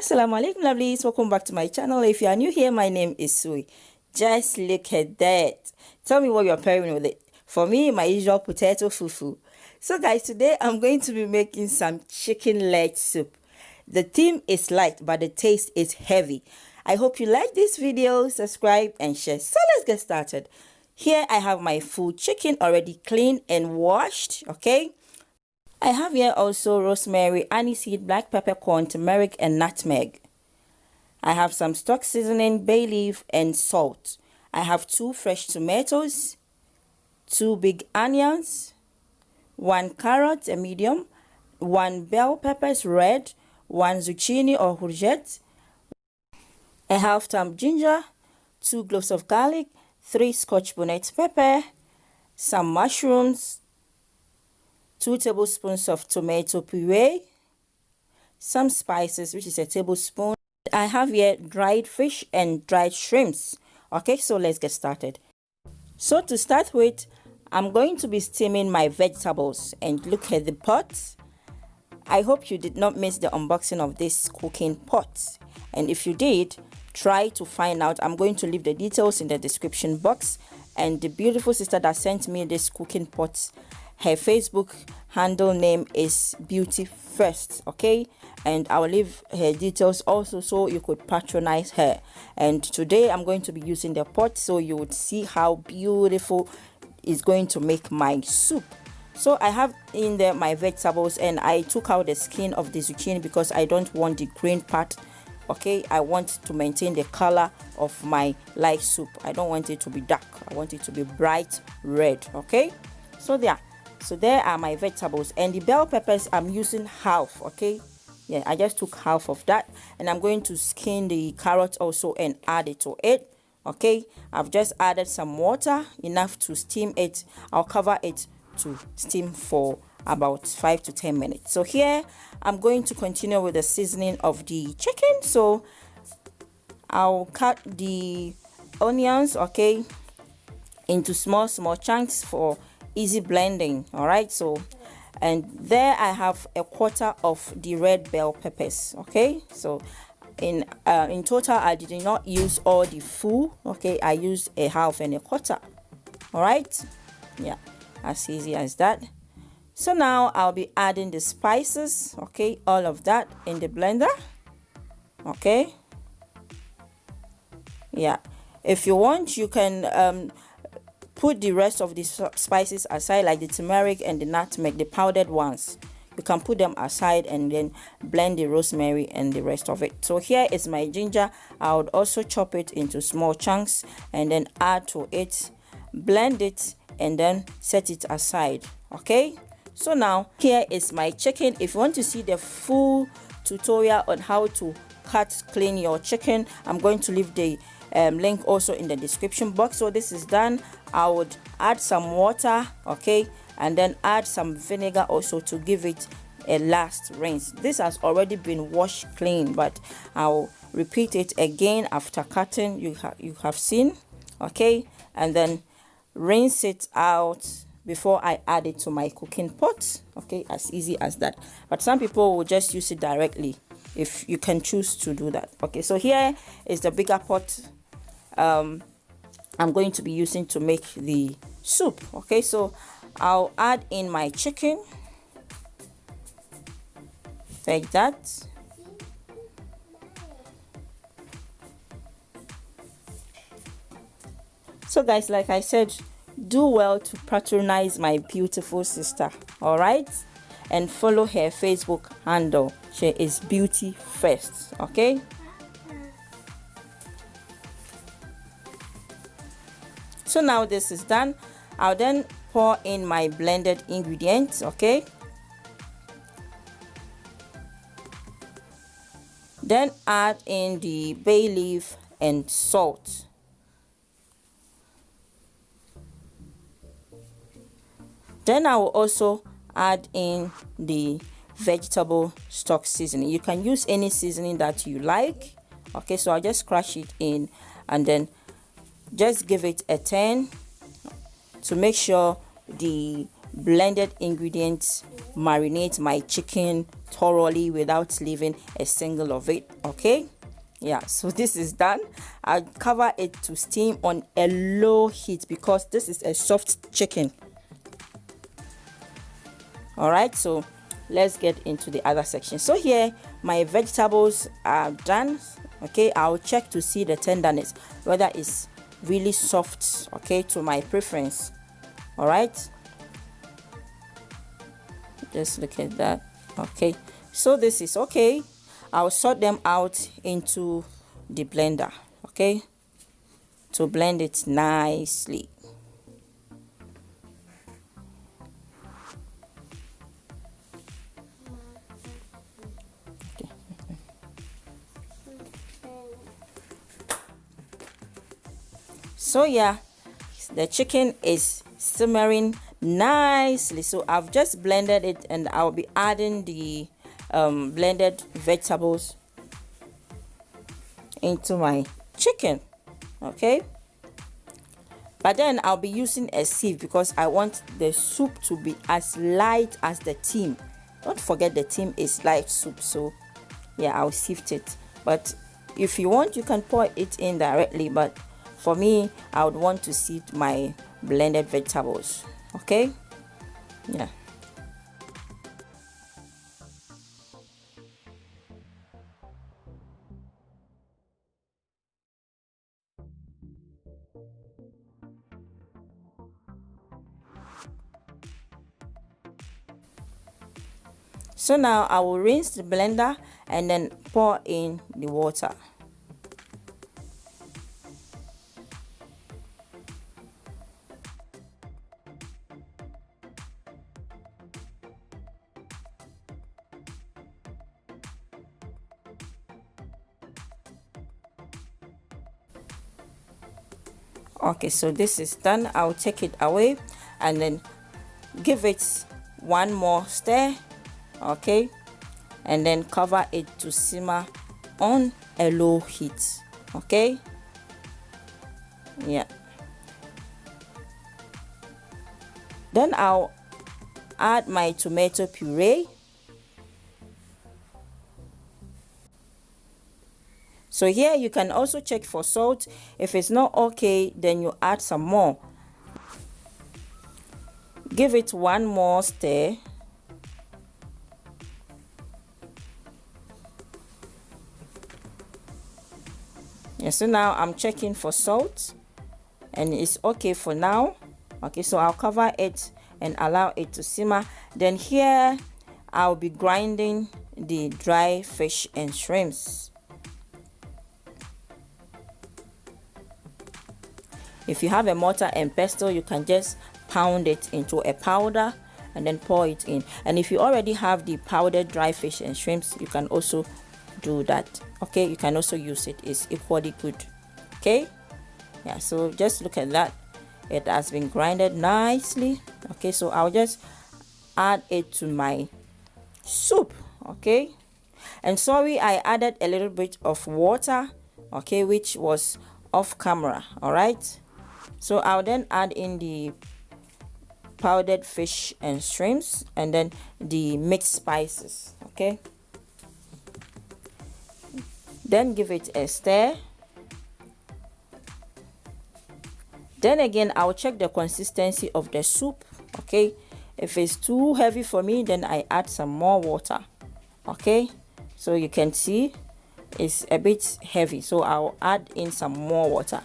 Assalamu alaikum lovelies, welcome back to my channel. If you are new here, my name is Sui. Just look at that. Tell me what you're pairing with it. For me, my usual potato fufu. So guys, today I'm going to be making some chicken leg soup. The theme is light, but the taste is heavy. I hope you like this video, subscribe and share. So let's get started. Here I have my full chicken already cleaned and washed, okay? I have here also rosemary, aniseed, black peppercorn, turmeric, and nutmeg. I have some stock seasoning, bay leaf, and salt. I have 2 fresh tomatoes, 2 big onions, 1 carrot, a medium, 1 bell peppers, red, 1 zucchini or courgette, a half thumb ginger, 2 cloves of garlic, 3 scotch bonnet pepper, some mushrooms, 2 tablespoons of tomato puree, some spices, which is a tablespoon. I have here dried fish and dried shrimps. Okay, so let's get started. So to start with, I'm going to be steaming my vegetables, and look at the pot. I hope you did not miss the unboxing of this cooking pot, and if you did, try to find out. I'm going to leave the details in the description box. And the beautiful sister that sent me this cooking pot, her Facebook handle name is Beauty First, okay? And I'll leave her details also so you could patronize her. And today I'm going to be using the pot so you would see how beautiful it's going to make my soup. So I have in there my vegetables, and I took out the skin of the zucchini because I don't want the green part. Okay, I want to maintain the color of my light soup. I don't want it to be dark. I want it to be bright red. Okay, so there are my vegetables, and the bell peppers I'm using half. Okay, yeah, I just took half of that, and I'm going to skin the carrot also and add it to it. Okay, I've just added some water, enough to steam it. I'll cover it to steam for about 5 to 10 minutes. So here I'm going to continue with the seasoning of the chicken. So I'll cut the onions, okay, into small chunks for easy blending. All right, so and there I have a quarter of the red bell peppers. Okay, so in total I did not use all the full. Okay, I used a half and a quarter. All right, yeah, as easy as that. So now I'll be adding the spices, okay, all of that in the blender. Okay, yeah, if you want, you can put the rest of the spices aside, like the turmeric and the nutmeg, the powdered ones. You can put them aside and then blend the rosemary and the rest of it. So here is my ginger. I would also chop it into small chunks and then add to it, blend it, and then set it aside. Okay, so now here is my chicken. If you want to see the full tutorial on how to clean your chicken, I'm going to leave the link also in the description box. So this is done. I would add some water, okay, and then add some vinegar also to give it a last rinse. This has already been washed clean, but I'll repeat it again after cutting. You have seen, okay, and then rinse it out before I add it to my cooking pot. Okay, as easy as that. But some people will just use it directly, if you can choose to do that. Okay, so here is the bigger pot I'm going to be using to make the soup. Okay, so I'll add in my chicken like that. So guys, like I said, do well to patronize my beautiful sister, all right, and follow her Facebook handle. She is Beauty First. Okay, so now this is done. I'll then pour in my blended ingredients. Okay, then add in the bay leaf and salt. Then I will also add in the vegetable stock seasoning. You can use any seasoning that you like. Okay, so I'll just crush it in and then just give it a turn to make sure the blended ingredients marinate my chicken thoroughly without leaving a single of it. Okay, yeah, so this is done. I cover it to steam on a low heat because this is a soft chicken. All right, so let's get into the other section. So here my vegetables are done. Okay, I'll check to see the tenderness, whether it's really soft, okay, to my preference. All right, just look at that. Okay, so this is okay. I'll sort them out into the blender, okay, to blend it nicely. So yeah, the chicken is simmering nicely. So I've just blended it, and I'll be adding the blended vegetables into my chicken. Okay, but then I'll be using a sieve because I want the soup to be as light as the steam. Don't forget the steam is light soup, so yeah, I'll sift it. But if you want, you can pour it in directly, but for me, I would want to sift my blended vegetables. Okay, yeah. So now I will rinse the blender and then pour in the water. Okay, so this is done. I'll take it away and then give it one more stir. Okay, and then cover it to simmer on a low heat. Okay, yeah. Then I'll add my tomato puree. So here you can also check for salt. If it's not okay, then you add some more. Give it one more stir. Yeah, so now I'm checking for salt and it's okay for now. Okay, so I'll cover it and allow it to simmer. Then here I'll be grinding the dry fish and shrimps. If you have a mortar and pestle, you can just pound it into a powder and then pour it in. And if you already have the powdered dry fish and shrimps, you can also do that. Okay, you can also use it. It's equally good. Okay, yeah, so just look at that. It has been grinded nicely. Okay, so I'll just add it to my soup. Okay, and sorry, I added a little bit of water, okay, which was off camera. All right, so I'll then add in the powdered fish and shrimps and then the mixed spices. Okay, then give it a stir. Then again, I'll check the consistency of the soup. Okay, if it's too heavy for me, then I add some more water. Okay, so you can see it's a bit heavy, so I'll add in some more water.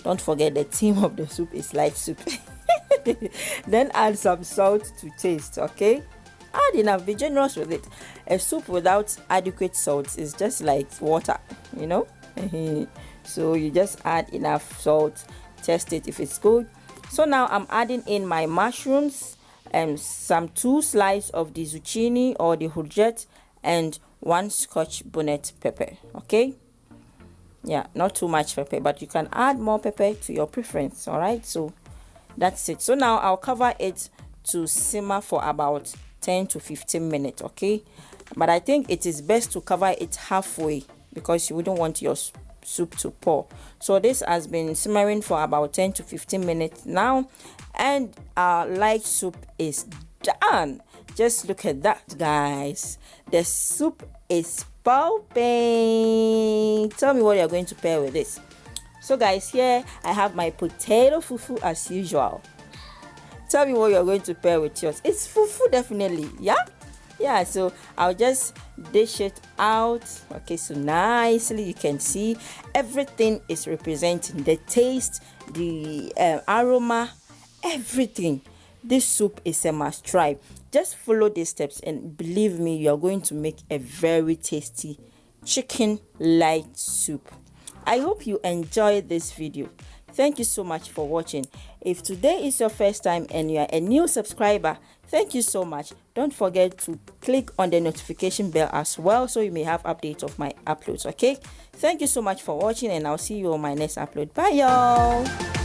Don't forget the theme of the soup is light soup. Then add some salt to taste. Okay, add enough, be generous with it. A soup without adequate salt is just like water, you know. So you just add enough salt, test it if it's good. So now I'm adding in my mushrooms and some 2 slices of the zucchini or the courgette and 1 scotch bonnet pepper. Okay, yeah, not too much pepper, but you can add more pepper to your preference. All right, so that's it. So now I'll cover it to simmer for about 10 to 15 minutes. Okay, but I think it is best to cover it halfway because you wouldn't want your soup to pour. So this has been simmering for about 10 to 15 minutes now, and our light soup is done. Just look at that, guys. The soup is popping. Tell me what you're going to pair with this. So guys, here I have my potato fufu as usual. Tell me what you're going to pair with yours. It's fufu, definitely. Yeah, so I'll just dish it out. Okay, so nicely you can see everything is representing the taste, the aroma, everything. This soup is a must try. Just follow these steps and believe me, you're going to make a very tasty chicken light soup. I hope you enjoyed this video. Thank you so much for watching. If today is your first time and you are a new subscriber, thank you so much. Don't forget to click on the notification bell as well so you may have updates of my uploads, okay? Thank you so much for watching, and I'll see you on my next upload. Bye, y'all.